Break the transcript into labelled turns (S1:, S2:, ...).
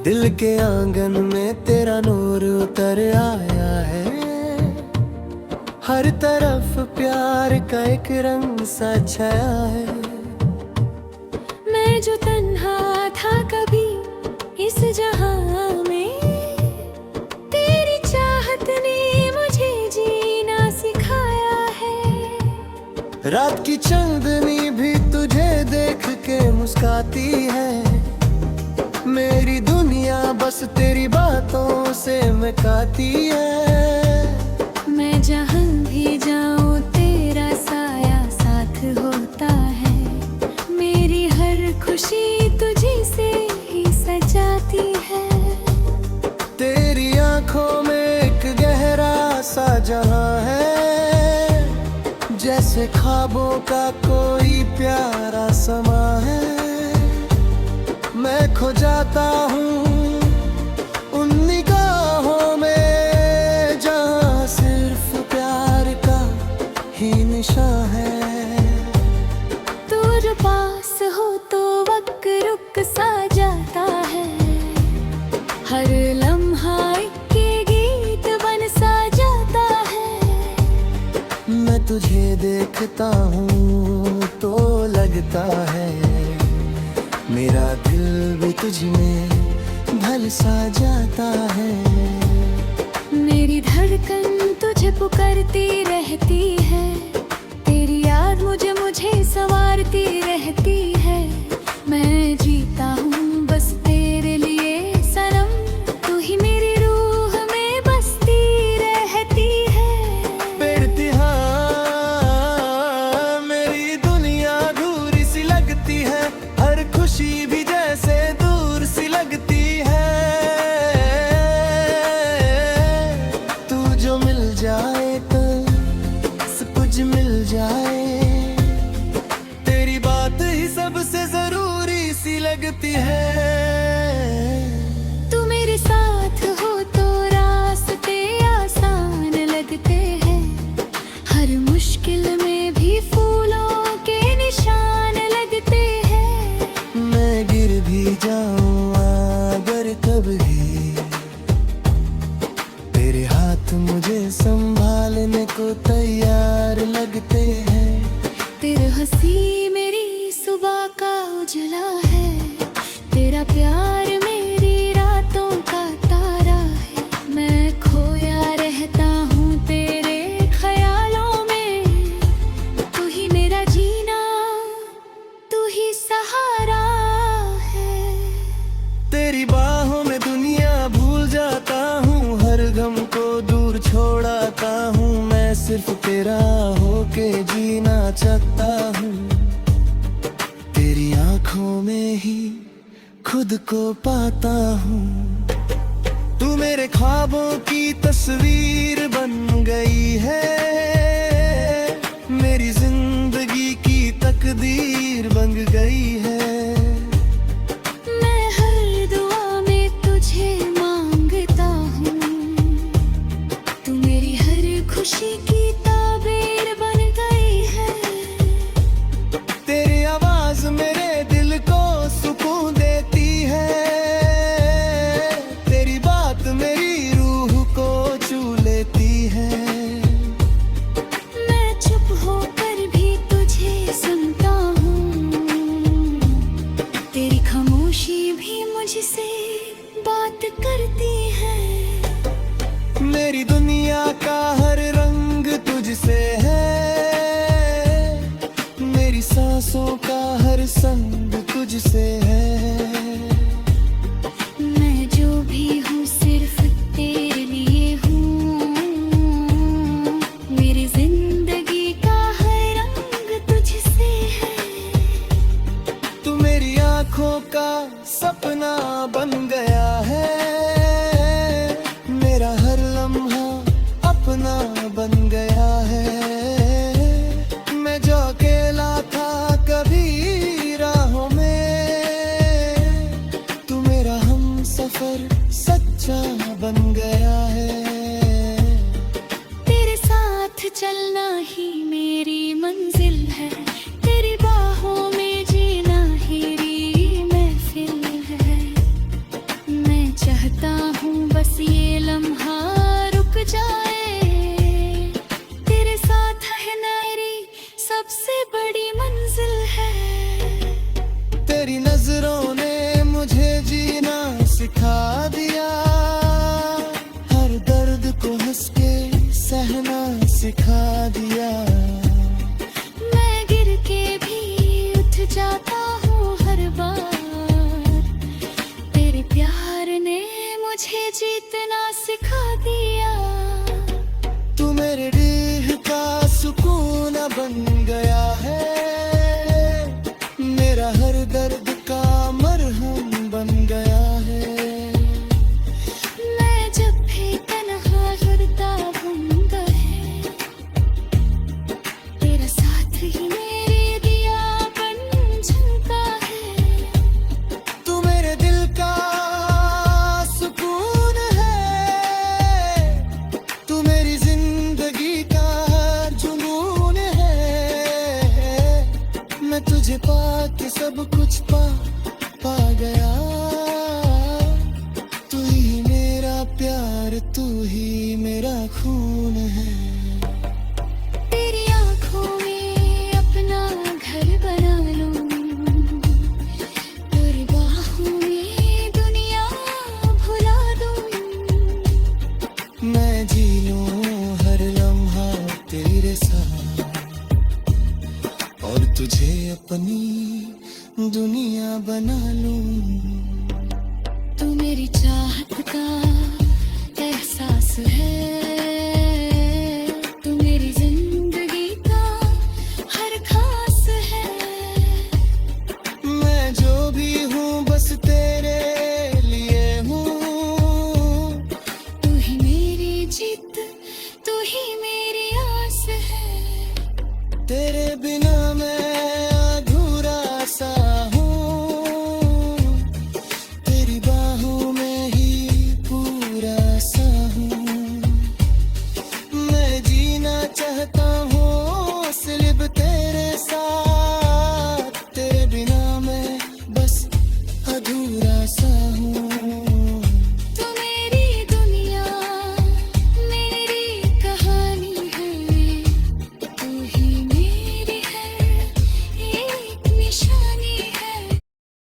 S1: दिल के आंगन में तेरा नूर उतर आया है। हर तरफ प्यार का एक रंग सा छाया है।
S2: मैं जो तन्हा था कभी इस जहां में, तेरी चाहत ने मुझे जीना सिखाया है।
S1: रात की चांदनी भी तुझे देख के मुस्काती है। मेरी दुनिया बस तेरी बातों से महकाती है।
S2: मैं जहां भी जाऊं तेरा साया साथ होता है। मेरी हर खुशी तुझी से ही सजाती है।
S1: तेरी आंखों में एक गहरा सा जहां है, जैसे ख्वाबों का कोई प्यारा समा है। मैं खो जाता हूँ उन निगाहों में, जहाँ सिर्फ प्यार का ही निशान है।
S2: तू जो पास हो तो वक्त रुक सा जाता है। हर लम्हा के गीत बन सा जाता है।
S1: मैं तुझे देखता हूँ तो लगता है मेरा दिल भी तुझ में ढल सा जाता है।
S2: मेरी धड़कन तुझे पुकारती रहती है। तेरी याद मुझे संवारती रहती है। मैं जीता हूँ बस तेरे लिए सनम, तू ही मेरी रूह में बसती रहती है।
S1: बेइंतहा मेरी दुनिया अधूरी सी लगती है। हर खुशी भी जैसे दूर सी लगती है। तू जो मिल जाए तो सब कुछ मिल जाए। तेरी बात ही सबसे जरूरी सी लगती है।
S2: तू मेरे साथ हो तो रास्ते आसान लगते हैं। हर मुश्किल में भी फूलों के निशान लगते हैं।
S1: मैं गिर भी जाऊं अगर कभी, तेरे हाथ मुझे संभालने को तैयार लगते हैं।
S2: तेरे हंसी मेरी सुबह का उजला है। तेरा प्यार मेरी रातों का तारा है। मैं खोया रहता हूँ तेरे ख्यालों में। तू ही मेरा जीना, तू ही सहारा है।
S1: तेरी बाहों में दुनिया भूल जाता हूँ। हर गम को दूर छोड़ाता हूँ। मैं सिर्फ तेरा होके जीना चाहता हूँ। तेरी आंखों में ही खुद को पाता हूँ। तू मेरे ख्वाबों की तस्वीर बन गई है। मेरी जिंदगी की तकदीर बन गई है।
S2: मैं हर दुआ में तुझे मांगता हूँ। तू मेरी हर खुशी की ताबीर बन गई है।
S1: तेरी आवाज मेरे दिल को सुकून देती है। तेरी बात मेरी रूह को छू लेती है।
S2: मैं चुप होकर भी तुझे सुनता हूँ। तेरी खामोशी भी मुझसे बात करती है।
S1: मेरी दुनिया का हर रंग तुझसे है। मेरी सांसों का हर संग तुझसे है।
S2: मैं जो भी हूँ सिर्फ तेरे लिए हूँ। मेरी जिंदगी का हर रंग तुझसे है।
S1: तू मेरी आंखों का सपना बन गया है। मेरा हर लम्हा अपना बन गया है। मैं जो अकेला था कभी राहों में, तू मेरा हमसफर सच्चा बन गया है।
S2: तेरे साथ चलना ही मेरी मंजिल है। तेरी बाहों में जीना ही महफिल है। मैं जीतना सिखा दिया।
S1: तू मेरे रूह का सुकून बन गया है, मेरा हर दर्द का मरहम बन गया है।
S2: मैं जब भी तन्हा फिरता घूमता है, तेरा साथ ही मेरे दिया बन झलका है।
S1: तू मेरे दिल का सुकून है, तू मेरी जिंदगी का जुनून है। मैं तुझे पाके सब कुछ पा गया। तू ही मेरा प्यार, तू ही मेरा खून है।
S2: तेरी आँखों में अपना घर बना लूं, तेरी बाहों में दुनिया भुला दूं।
S1: मैं जी लूं हर लम्हा तेरे साथ, और तुझे अपनी दुनिया बना लूं।
S2: तू मेरी चाहत का